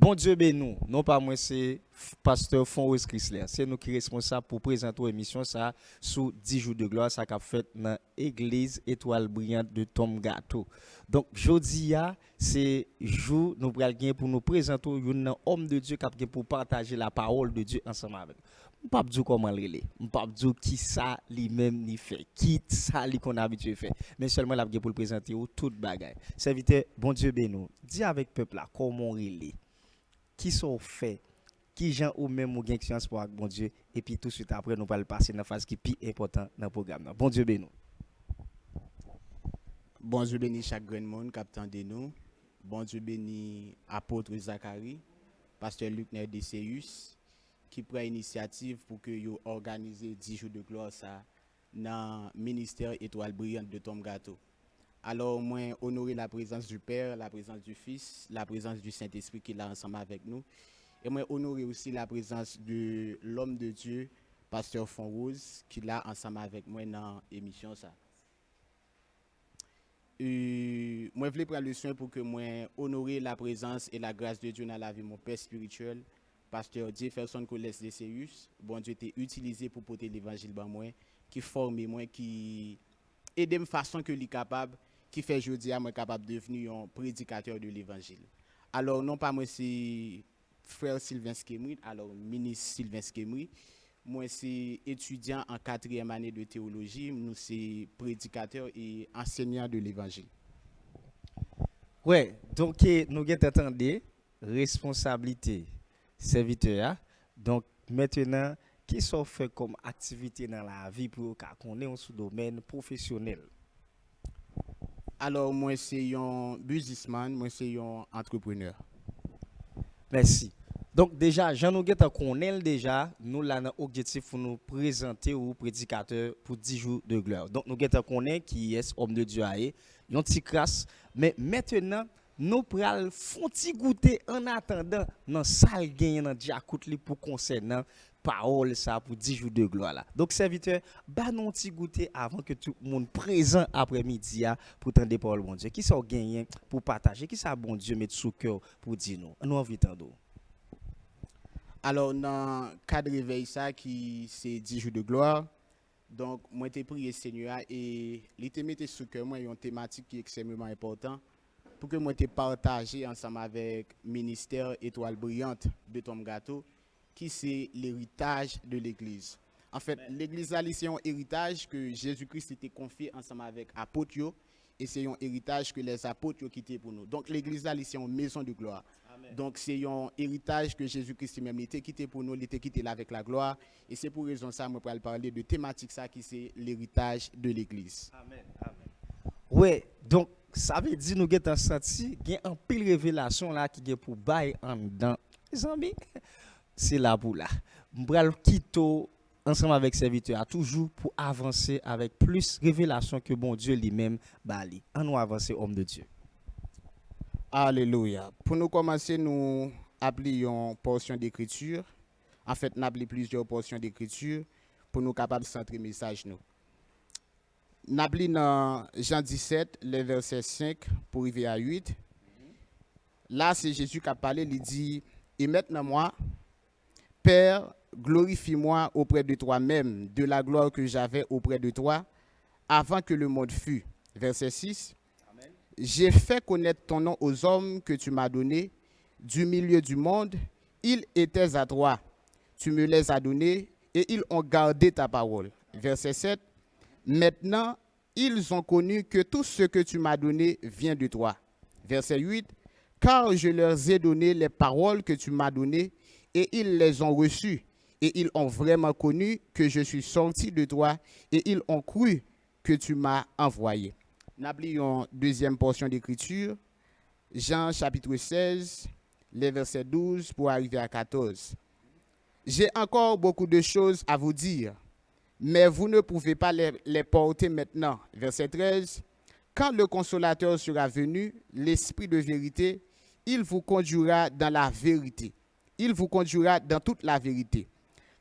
Bon Dieu béni, non pas moi, c'est pasteur Fonros Chrysler. C'est nous qui sommes responsables pour présenter l'émission ça sous 10 jours de gloire, ça qu'a fait dans l'église Étoile Brillante de Tom Gâteau. Donc, jeudi, c'est jour nous prenons pour nous présenter un homme de Dieu qui a pour partager la parole de Dieu ensemble avec nous. Je ne pas dire comment il est, je ne pas dire qui ça lui-même ni fait, qui ça lui qu'on a habitué faire, mais seulement la pour le présenter ou toute bagaille. Serviteur, bon Dieu béni, dis avec peuple là comment il est. Qui sont faits, qui gens ou même ou gain conscience pour bon Dieu et puis tout de suite après nous allons passer dans la phase qui est plus important dans le programme. Bon Dieu béni. Bon Dieu bénit chaque grand monde, capitaine de nous. Bon Dieu bénit apôtre Zacharie, pasteur Luc Nerdeseus, qui prend initiative pour que vous organisez 10 jours de gloire ça dans le ministère Étoile Brillante de Tom Gâteau. Alors, moi, honorer la présence du Père, la présence du Fils, la présence du Saint-Esprit qui est là ensemble avec nous. Et moi, honorer aussi la présence de l'homme de Dieu, pasteur Fonrose, qui est là ensemble avec moi dans l'émission ça. Moi, je voulais prendre le soin pour que moi honorer la présence et la grâce de Dieu dans la vie de mon père spirituel, pasteur Jefferson Coles de Seus. Bon Dieu t'est utilisé pour porter l'évangile par moi, qui forme moi, qui aide de façon que lui capable, qui fait aujourd'hui à moi capable de devenir un prédicateur de l'évangile. Alors non pas moi c'est frère Sylvain Skemri, alors ministre Sylvain Skemri. Moi, c'est étudiant en 4e année de théologie. Nous, c'est prédicateur et enseignant de l'évangile. Ouais, donc nous avons entendu responsabilité serviteur. Donc maintenant, qui sont fait comme activité dans la vie pour qu'on ait un sous-domaine professionnel? Alors, moi, c'est un businessman, moi, c'est un entrepreneur. Merci. Donc déjà, Jean nous connaît déjà, nous l'avons objectif pour nous présenter au prédicateur pour 10 jours de gloire. Donc nous connaît qui est homme de Dieu aé, un petit crasse, mais maintenant nous pral font goûter en attendant dans salle gagne dans Diakout li pour concernant parole ça pour 10 jours de gloire là. Donc serviteur, ba non petit goûter avant que tout le monde présent après-midi pour tendre parole bon Dieu. Qui ça gagné pour partager, qui ça bon Dieu mettre sous cœur pour dire nous. Nous envie tendre. Alors, dans le cadre de réveil, ça, qui c'est 10 jours de gloire, donc, moi, j'ai prié Seigneur et il te mis sous cœur, moi, une thématique qui est extrêmement importante pour que moi, te partager ensemble avec le ministère Étoile Brillante de Tom Gâteau, qui c'est l'héritage de l'Église. En fait, l'Église, c'est un héritage que Jésus-Christ était confié ensemble avec apôtres, et c'est un héritage que les apôtres ont quitté pour nous. Donc, l'Église, c'est une maison de gloire. Amen. Donc, c'est un héritage que Jésus-Christ même était quitté pour nous, il était quitté là avec la gloire. Et c'est pour raison ça, moi, pour parler de thématique ça, qui c'est l'héritage de l'Église. Amen. Amen. Oui, donc, ça veut dire nous avons senti qu'il y a un pile révélation là qui est pour bailler en dedans. Les amis, c'est là pour là. M'bral quitter ensemble avec serviteur toujours pour avancer avec plus révélation que bon Dieu lui-même bali. En nous avancer homme de Dieu. Alléluia. Pour nous commencer, nous appelons une portion d'écriture. En fait, nous appelons plusieurs portions d'écriture pour nous capables de centrer le message nous. Nous appelons dans Jean 17, le verset 5 pour arriver à 8. Là, c'est Jésus qui a parlé, il dit, et maintenant moi, Père, glorifie-moi auprès de toi-même, de la gloire que j'avais auprès de toi, avant que le monde fût. Verset 6. Amen. J'ai fait connaître ton nom aux hommes que tu m'as donnés, du milieu du monde, ils étaient à toi. Tu me les as donnés et ils ont gardé ta parole. Verset 7. Maintenant, ils ont connu que tout ce que tu m'as donné vient de toi. Verset 8. Car je leur ai donné les paroles que tu m'as données et ils les ont reçues. Et ils ont vraiment connu que je suis sorti de toi et ils ont cru que tu m'as envoyé. Nous appelons deuxième portion d'écriture, Jean chapitre 16, les versets 12 pour arriver à 14. J'ai encore beaucoup de choses à vous dire, mais vous ne pouvez pas les porter maintenant. Verset 13. Quand le consolateur sera venu, l'Esprit de vérité, il vous conduira dans la vérité. Il vous conduira dans toute la vérité.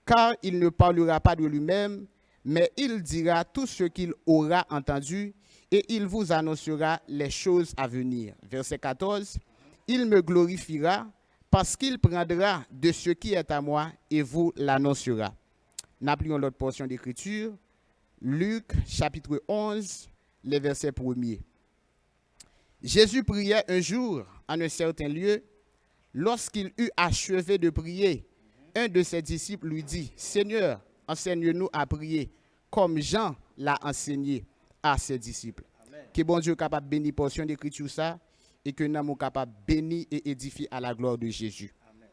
Car il ne parlera pas de lui-même, mais il dira tout ce qu'il aura entendu et il vous annoncera les choses à venir. Verset 14. Il me glorifiera parce qu'il prendra de ce qui est à moi et vous l'annoncera. N'appelons l'autre portion d'écriture, Luc chapitre 11, les versets 1er. Jésus priait un jour en un certain lieu. Lorsqu'il eut achevé de prier, un de ses disciples lui dit, « Seigneur, enseigne-nous à prier, comme Jean l'a enseigné à ses disciples. » Que bon Dieu capable de bénir portion d'écriture ça, et que nous sommes capables de bénir et édifier à la gloire de Jésus. Amen.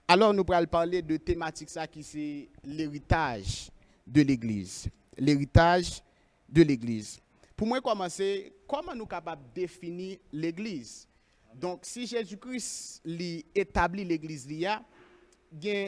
Alors nous allons parler de thématique ça qui c'est l'héritage de l'Église. L'héritage de l'Église. Pour moi commencer, comment nous sommes capables de définir l'Église? Donc si Jésus-Christ établit l'Église, il y a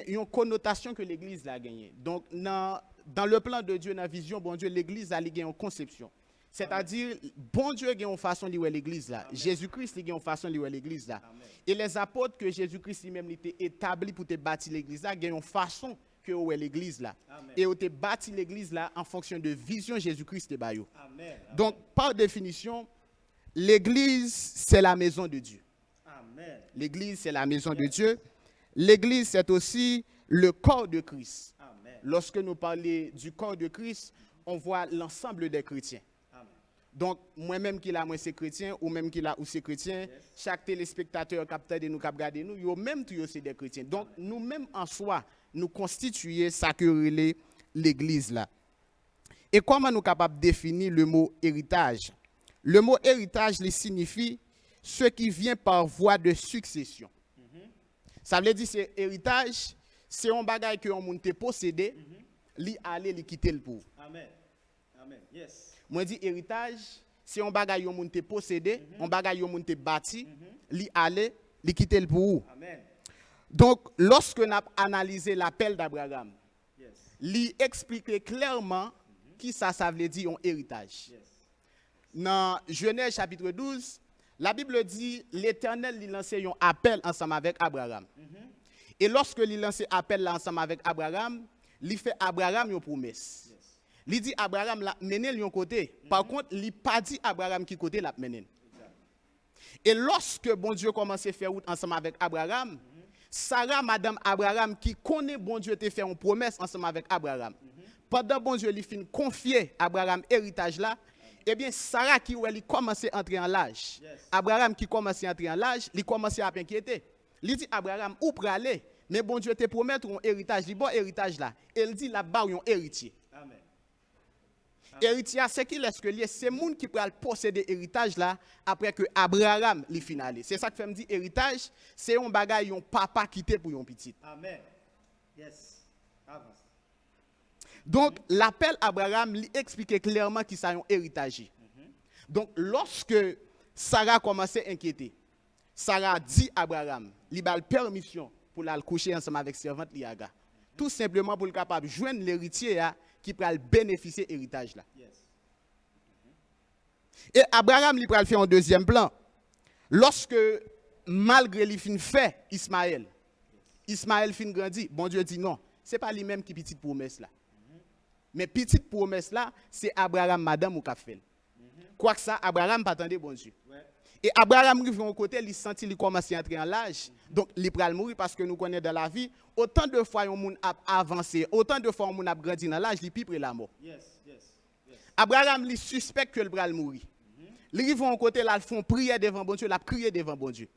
une connotation que l'Église a gagnée. Donc dans le plan de Dieu, dans la vision bon Dieu, l'Église a gagné une conception. C'est-à-dire, bon Dieu a une façon de voir l'église là. Jésus-Christ a une façon de voir l'église là. Amen. Et les apôtres que Jésus-Christ lui-même était établi pour te bâtir l'église là, ont une façon que voit l'église là. Amen. Et on te bâti l'église là en fonction de vision Jésus-Christ te bayo. Donc, par définition, l'église, c'est la maison de Dieu. Amen. L'église, c'est la maison de Dieu. L'église, c'est aussi le corps de Christ. Amen. Lorsque nous parlons du corps de Christ, on voit l'ensemble des chrétiens. Donc, moi-même qui là, moi c'est chrétien, ou même qui là, ou c'est chrétien, yes. Chaque téléspectateur capteur de nous, qui regarde nous, yo même tous c'est des chrétiens. Donc, nous-mêmes en soi, nous constituons ça que relève l'église là. Et comment nous sommes capables de définir le mot héritage? Le mot héritage signifie ce qui vient par voie de succession. Ça veut dire que héritage, c'est un bagage que on monte posséder, li aller li quitter le pauvre. Amen. Amen. Yes. Moi dis héritage, c'est un bagage yon moun te posséder, un bagage yon moun te bâti, li aller, li quitter le pour. Amen. Donc lorsque nous avons analysé l'appel d'Abraham, yes. Li explique clairement qui ça veut dire un héritage. Yes. Dans Genèse chapitre 12, la Bible dit l'Éternel lui lance un appel ensemble avec Abraham. Et lorsque lui lance appel là ensemble avec Abraham, lui fait Abraham une promesse. Il dit Abraham l'a mené de côté. Par contre, il n'a pas dit Abraham qui côté l'a mené. Et lorsque bon Dieu commence à faire route ensemble avec Abraham, Sarah, madame Abraham, qui connaît bon Dieu, te fait une promesse ensemble avec Abraham. Pendant bon Dieu lui fin confier Abraham héritage là, eh bien Sarah qui elle commence à entrer en l'âge. Yes. Abraham qui commence à entrer en l'âge, il commence à s'inquiéter. Il dit Abraham où pour aller? Mais bon Dieu te promet un héritage, il bon héritage là. Il dit là-bas un héritier. Amen. Héritier, c'est qui laisse que lié, c'est moun qui peut posséder héritage là après que Abraham li finale. C'est ça que fait me dire héritage, c'est un bagage yon papa quitté pour yon petit. Amen. Yes. Avance. Donc l'appel Abraham lui explique clairement qu'il ça un héritage. Donc lorsque Sarah commençait à inquiéter, Sarah dit à Abraham, il a permission pour la coucher ensemble avec servante Liaga. Tout simplement pour le capable joindre l'héritier qui peut bénéficier de l'héritage là. Yes. Et Abraham lui pral faire un deuxième plan. Lorsque malgré lui fin fait Ismaël, Ismaël fin grandi, bon Dieu dit non, c'est pas lui-même qui petite promesse là. Mais petite promesse là, c'est Abraham madame ou qu'a fait. Quoi que ça Abraham pas attendre bon Dieu. Ouais. Et Abraham arrive de côté, il sentit il commence à entrer en l'âge. Donc il pral mourir parce que nous connaissons dans la vie, autant de fois un monde a avancé, autant de fois un monde a grandi dans l'âge, il pire la mort. Yes. Abraham il suspecte que le pral mourir. Il arrive de côté là, ils font prière devant bon Dieu, la prier devant bon Dieu.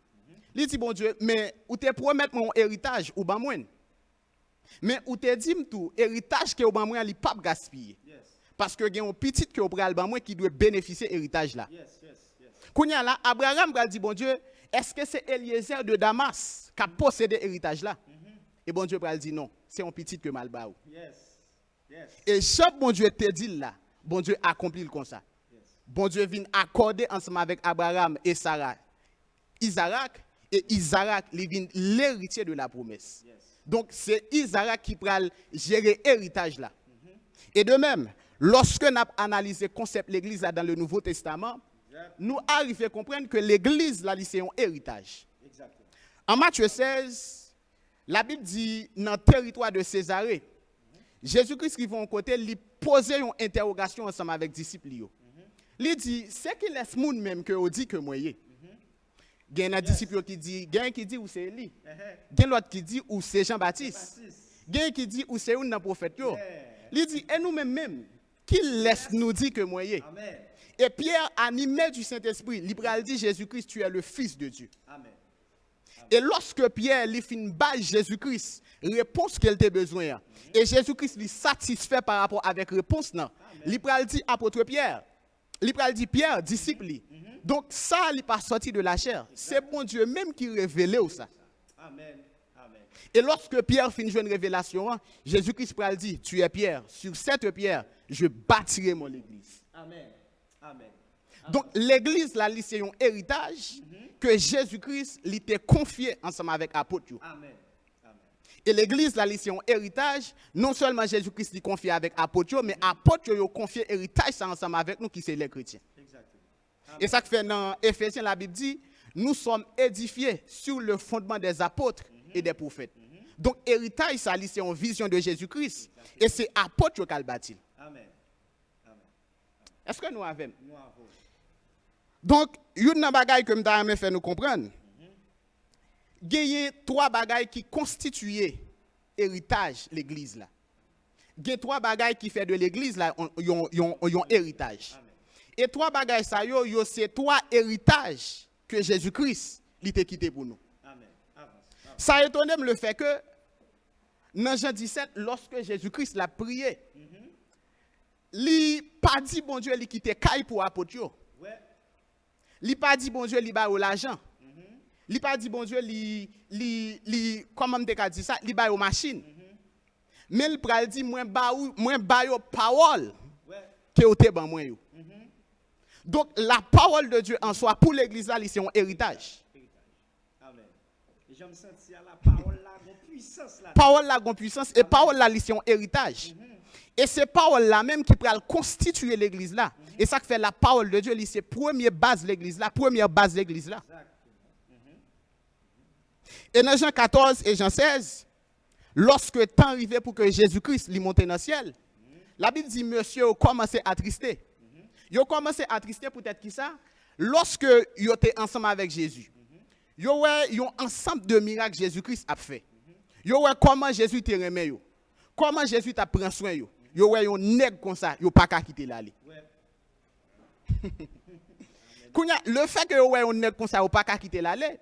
Il dit bon Dieu, mais ou te promettre mon héritage ou ban moi. Mais ou te dit tout héritage que ou ban moi, il pas gaspiller. Yes. Parce que il y a un petit que ou pral ban moi qui doit bénéficier héritage là. Yes. Kounya là, Abraham va dire, bon Dieu, est-ce que c'est Eliezer de Damas qui a possédé l'héritage là? Et bon Dieu va dire non, c'est un petit que malbaou. Et chaque bon Dieu te dit là, bon Dieu accomplit le comme ça. Bon Dieu vient accorder ensemble avec Abraham et Sarah, Isaac, et Isaac vient l'héritier de la promesse. Donc c'est Isaac qui va gérer l'héritage là. Et de même, lorsque nous avons analysé le concept de l'église dans le Nouveau Testament, nous arrivons à comprendre que l'église, là, c'est un héritage. Exactement. En Matthieu 16, la Bible dit, dans le territoire de Césarée, Jésus-Christ qui va en côté, il pose une interrogation ensemble avec les disciples. Il dit, c'est qui laisse monde même que on dit que moi. Il y a un disciple qui dit ou c'est Élie. Il y a l'autre qui dit ou c'est Jean-Baptiste. Il y a un qui dit ou c'est un prophète. Il dit et nous-mêmes même qui laisse nous dire que moi y. Et Pierre, animé du Saint-Esprit, il dit Jésus-Christ, tu es le Fils de Dieu. Amen. Et lorsque Pierre lui fait une base Jésus-Christ, réponse qu'elle a besoin, et Jésus-Christ lui satisfait par rapport avec réponse, non. Il dit apôtre Pierre, il dit Pierre, disciple. Donc ça, il n'est pas sorti de la chair. C'est bon Dieu même qui révélait ça. Amen. Amen. Et lorsque Pierre finit une révélation, Jésus-Christ dit, tu es Pierre, sur cette pierre, je bâtirai mon église. Amen. Amen. Donc l'église, là, c'est un héritage que Jésus-Christ lui t'a confié ensemble avec l'apôtre. Amen. Et l'église, là, c'est un héritage, non seulement Jésus-Christ lui confie avec l'apôtre, mais l'apôtre lui confie héritage ça ensemble avec nous qui c'est les chrétiens. Exactement. Et ça que fait dans Éphésiens, la Bible dit, nous sommes édifiés sur le fondement des apôtres et des prophètes. Donc héritage, ça, c'est une vision de Jésus-Christ. Et c'est l'apôtre qui a le bâti. Amen. Est-ce que nous avons? Nous avons. Donc, une bagaille que je fait nous comprendre. Il y a trois bagailles qui constituent héritage l'église là. Il y a trois bagailles qui fait de l'église là un héritage. Amen. Et trois bagailles ça c'est trois héritages que Jésus-Christ lui t'a quitté pour nous. Amen. Avance. Ça étonne le fait que dans Jean 17 lorsque Jésus-Christ l'a prié, il pas dit bon Dieu il quitté caille pour apôtre. Ouais. Il pas dit bon Dieu il ba l'argent. Il pas dit bon Dieu comment me dit ça, il ba aux machines. Mais il pral dit moi ba yo parole que au te ban moi yo. Donc la parole de Dieu en soi pour l'église là c'est un héritage. Amen. Et j'aime sentir la parole là gon puissance là. Parole là gon puissance et parole là c'est un héritage. Et c'est parole là même qui pral constituer l'église là. Et ça que fait la parole de Dieu, c'est première base de l'église là, première base de l'église là. Et dans Jean 14 et Jean 16, lorsque le temps arrivé pour que Jésus-Christ lui monte dans le ciel, la Bible dit monsieur a commencé à attrister. Il a commencé à attrister peut-être qui ça? Lorsque il était ensemble avec Jésus. Il y a un ensemble de miracles que Jésus-Christ a fait. Il y a comment Jésus t'a remis. Comment Jésus t'a pris soin. Il y a un nègre comme ça, il n'a pas qu'à quitter l'aller. Le fait que vous avez un nègre comme ça, vous pas qu'à quitter l'aller.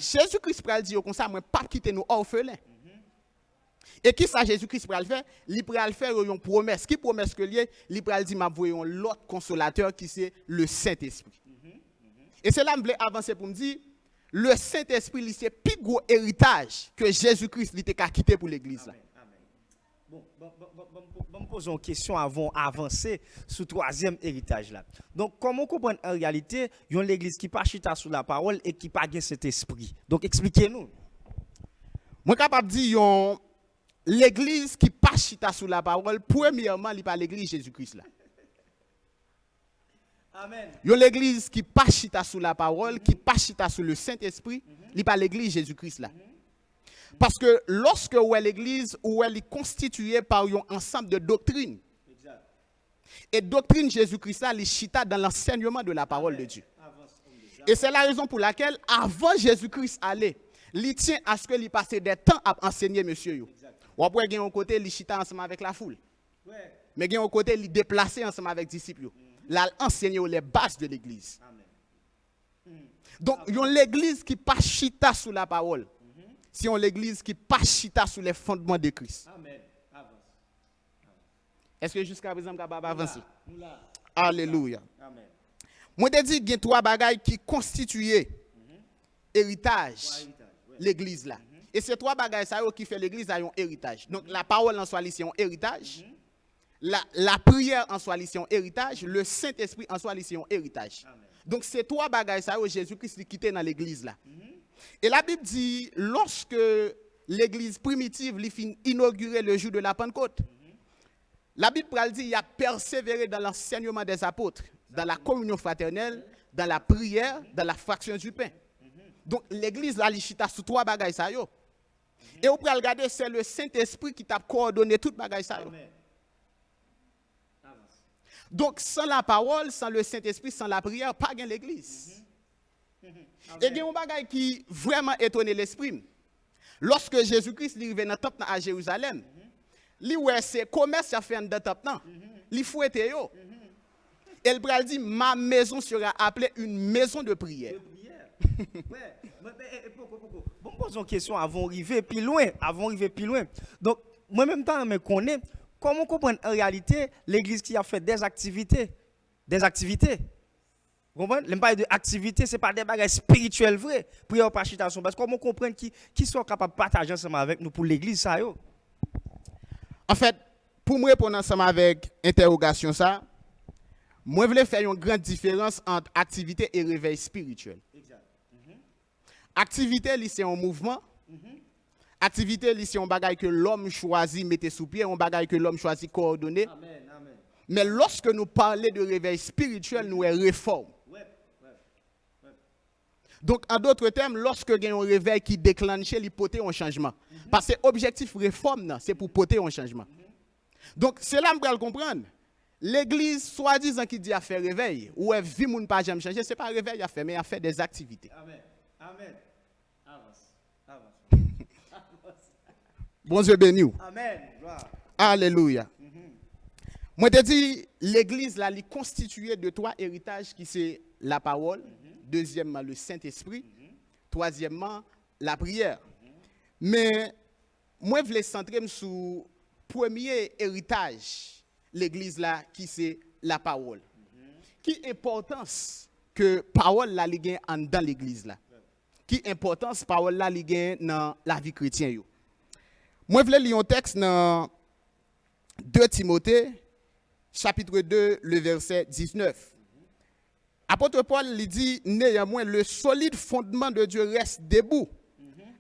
Jésus-Christ pral dire comme ça, moi pas quitter nous orphelins. Et qui ça Jésus-Christ pral faire? Il pral faire une promesse. Qui promesse que lié? Il pral dire m'a voyons l'autre consolateur qui c'est le Saint-Esprit. Et c'est là que je voulais avancer pour me dire le Saint-Esprit c'est plus gros héritage que Jésus-Christ lui a quitté pour l'église là. Bon, me poser une question avant d'avancer sur le troisième héritage là. Donc, comment comprendre en réalité l'église qui pas chita sous la parole et qui pas gain cet esprit? Donc, expliquez-nous. Moi, capable de dire l'église qui pas chita sous la parole, premièrement, il pas l'église Jésus-Christ là. Amen. L'église qui pas chita sous la parole, qui pas chita sous le Saint-Esprit, il pas l'église Jésus-Christ là. Parce que lorsque l'église elle est constituée par un ensemble de doctrines. Exact. Et doctrine Jésus-Christ là, elle chita dans l'enseignement de la parole de Dieu. Et c'est la raison pour laquelle avant Jésus-Christ allait, il tient à ce qu'il passe des temps à enseigner monsieur. Ou après il y a un côté il chita ensemble avec la foule. Ouais. Mais il y a un côté il déplacé ensemble avec les disciples. Là enseigner les bases de l'église. Donc il y a l'église qui pas chita sous la parole. Si on l'église qui pas chita sous les fondements de Christ. Amen. Est-ce que jusqu'à présent, vous avez avancé? Alléluia. Amen. Moi, je dis qu'il y a trois bagailles qui constituent héritage l'église là. Et ces trois bagailles qui fait l'église a un héritage. Donc la parole en soi, c'est un héritage. La prière en soi, c'est un héritage. Le Saint-Esprit en soi, c'est un héritage. Amen. Donc ces trois bagailles Jésus-Christ quitté dans l'église là. Et la Bible dit, lorsque l'église primitive inaugurée le jour de la Pentecôte, la Bible dit qu'il a persévéré dans l'enseignement des apôtres, dans la communion fraternelle, dans la prière, dans la fraction du pain. Donc l'église, là, elle chita sous trois bagailles. Et vous pouvez regarder, c'est le Saint-Esprit qui t'a coordonné toutes bagailles. Donc sans la parole, sans le Saint-Esprit, sans la prière, pas gain l'église. Et il y a un bagage qui vraiment étonné l'esprit. Lorsque Jésus-Christ est arrivé dans le temple à Jérusalem, lui ouais c'est commerce a fait dans le temple là. Li fouetté yo. Et le bral dit ma maison sera appelée une maison de prière. Bon, pose une question avant d'arriver plus loin. Donc, moi-même, temps, je connais comment comprendre en réalité l'église qui a fait des activités. Vous comprenez? Les de activités, ce n'est pas des bagages spirituels vrais. Prière par chitation. Parce que comment comprendre qui sont capables de partager ensemble avec nous pour l'église, ça yo? En fait, pour me répondre ensemble avec interrogation ça, moi je voulais faire une grande différence entre activité et réveil spirituel. Activité, c'est un mouvement. Activité, c'est un bagage que l'homme choisit, mettez sous pied, un bagage que l'homme choisit coordonner. Amen. Mais lorsque nous parlons de réveil spirituel, nous est réforme. Donc, en d'autres termes, lorsque il y a un réveil qui déclenche, il porte un changement. Parce que l'objectif réforme, c'est pour porter un changement. Donc, c'est là que je comprendre. L'église, soi-disant, qui dit à faire réveil, ou elle vit mon pas jamais changer, ce n'est pas un réveil à faire, mais à faire des activités. Amen. Avance. Bon Dieu béni. Amen. Alléluia. Moi, te dis, l'église, là, elle est constituée de trois héritages qui c'est la parole, deuxièmement, le Saint-Esprit, troisièmement, la prière. Mais, moi, je voulais centrer sur le premier héritage, l'église, là, qui c'est la parole. Qui importance que parole, là, li gen en dans l'église, là? Qui importance parole, là, li gen dans la vie chrétienne, yo? Moi, je voulais lire un texte dans 2 Timothée, chapitre 2, le verset 19. Apôtre Paul lui dit, néanmoins, le solide fondement de Dieu reste debout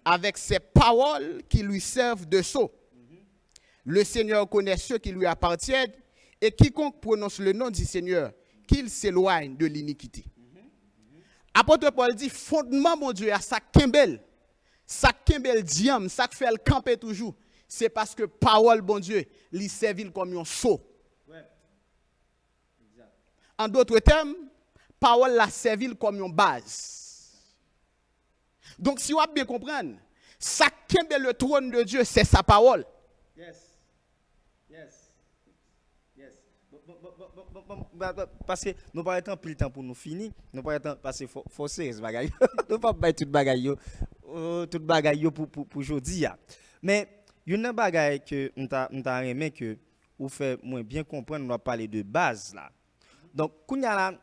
avec ses paroles qui lui servent de sceau. Le Seigneur connaît ceux qui lui appartiennent et quiconque prononce le nom du Seigneur, qu'il s'éloigne de l'iniquité. Apôtre Paul dit, fondement, mon Dieu, à sa kembel diam, ça fait le camper toujours. C'est parce que parole, bon Dieu, lui servit comme un sceau. En d'autres termes, parole la servit comme une base. Donc, si vous avez bien comprendre, ça kembel le trône de Dieu, c'est sa parole. Parce que nous pas temps plus temps pour nous finir, nous pas temps parce que forcer ce bagage. Nous pas battre toute bagaille pour aujourd'hui. Mais il y a une bagaille que m'ta aimé que ou fait moins bien comprendre, on va parler de base là. Donc kounya là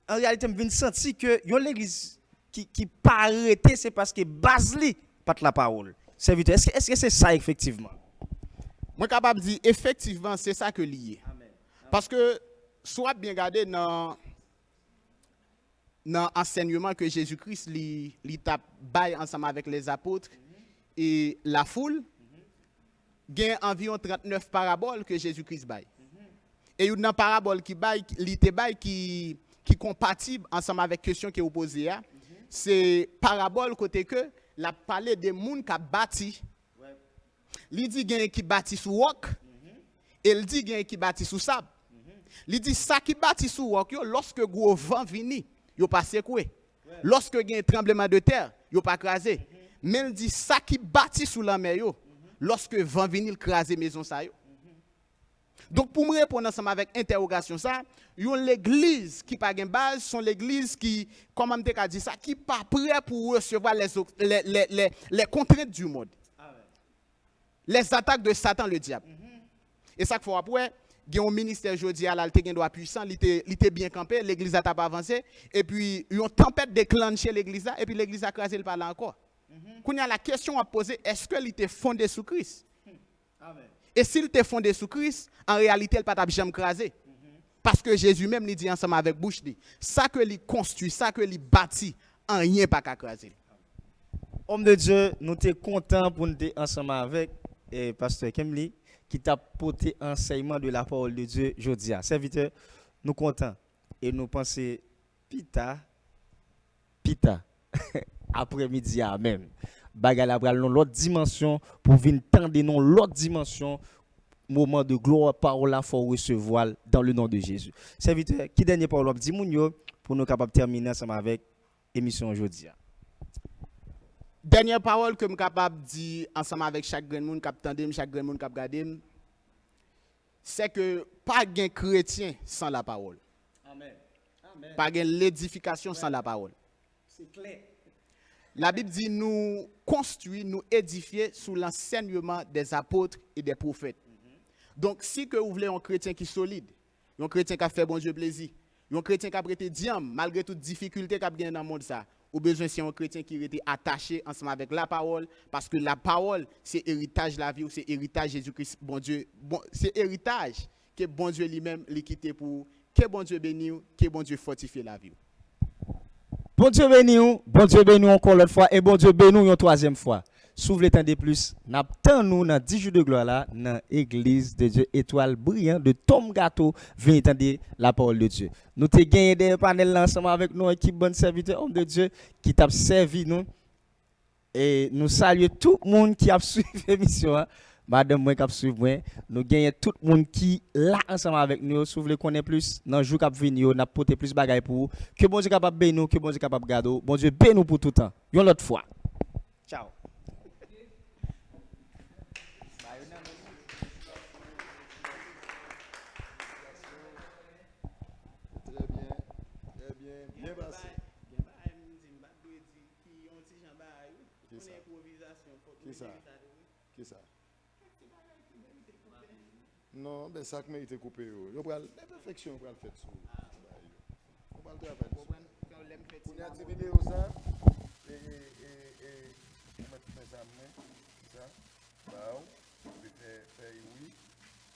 en réalité me vient sentir que yon l'église qui pas arrêté c'est parce que base li pas la parole. Serviteur, est-ce que c'est ça effectivement? Moi capable de dire effectivement c'est ça que lié. Parce que soit bien regardé dans l'enseignement que Jésus-Christ li t'a bail ensemble avec les apôtres et la foule, il y a environ 39 paraboles que Jésus-Christ bail. Et une parabole qui bail qui compatible ensemble avec question qui est opposée à, c'est parabole côté que la parler des monde qui a bâti. Il dit gen qui bâti sous roc et il dit gen qui bâti sous sable. Il dit ça qui bâti sous roc yo lorsque gros vent vini, yo pas secoué. Lorsque gen tremblement de terre, yo pas crasé. Mais il dit ça qui bâti sous la mer yo, lorsque vent vini il craser maison ça yo. Donc pour me répondre ensemble avec interrogation ça, l'église qui pas gen base sont l'église qui comment me dit ça qui pas prêt pour recevoir les contraintes du monde. Les attaques de Satan le diable. Et ça qu'il faut après, il y a un ministère aujourd'hui à l'alté qui doit puissant, il était bien campé, l'église a pas avancé et puis une tempête déclenché l'église et puis l'église a crasé le parler encore. Quand il y a la question à poser, est-ce que il était fondé sous Christ? Amen. Et s'il était fondé sous Christ, en réalité, il n'a pas jamais crasé. Parce que Jésus même lui dit ensemble avec bouche, ça que il construit, ça que il bâtit, en rien pas qu'à craser. Homme de Dieu, nous sommes contents pour nous être ensemble avec Pasteur Kemli qui t'a porté enseignement de la parole de Dieu aujourd'hui. Serviteur, nous sommes contents et nous pensons pita après-midi même. Bagala pral dans l'autre dimension pour venir tendre dans l'autre dimension moment de gloire parole la faut recevoir dans le nom de Jésus. Serviteur, qui dernier parole dit moun yo pour nous capables terminer ensemble avec l'émission aujourd'hui. Dernière parole que je suis capable de dire ensemble avec chaque grand monde qui attendait, chaque grand monde qui regardé, c'est que pas de chrétien sans la parole. Amen. Amen. Pas de l'édification sans la parole. C'est clair. La Bible dit nous construire, nous édifier sous l'enseignement des apôtres et des prophètes. Donc si que vous voulez un chrétien qui est solide, un chrétien qui a fait bon Dieu plaisir, un chrétien qui a prêté diam malgré toute difficulté qu'il a gagné dans le monde ça, ou besoin c'est un chrétien qui était attaché ensemble avec la parole parce que la parole c'est héritage de la vie ou c'est héritage Jésus-Christ bon Dieu c'est héritage que bon Dieu lui-même l'a quitté pour que bon Dieu bénisse, que bon Dieu fortifie la vie. Bon Dieu béni nous, bon Dieu béni nous encore l'autre fois et bon Dieu béni nous une troisième fois. S'ouvre le temps de plus, n'attend nous dans 10 jours de gloire là dans l'église de Dieu étoile brillante de Tom Gâteau venez entendre la parole de Dieu. Nous t'ai gagné des panels ensemble avec nos équipe bonne serviteur homme de Dieu qui t'a servi nous et nous saluons tout le monde qui a suivi l'émission. Madame moi qui a suivi moi, nous gagnons tout le monde qui là ensemble avec nous, si vous voulez connaître plus dans le jour qui venir, n'a porter plus bagaille pour vous. Que bon Dieu capable bénir nous, que bon Dieu capable garder. Bon Dieu bénisse nous pour tout le temps. Une autre fois. Ciao. Bien passé. Qui ça? Non, ben ça qui m'a été coupé. La perfection pour le faire sur. On va le travailler. On a des vidéos ça. Et on va faire ça. Ça. Bah, on peut faire oui.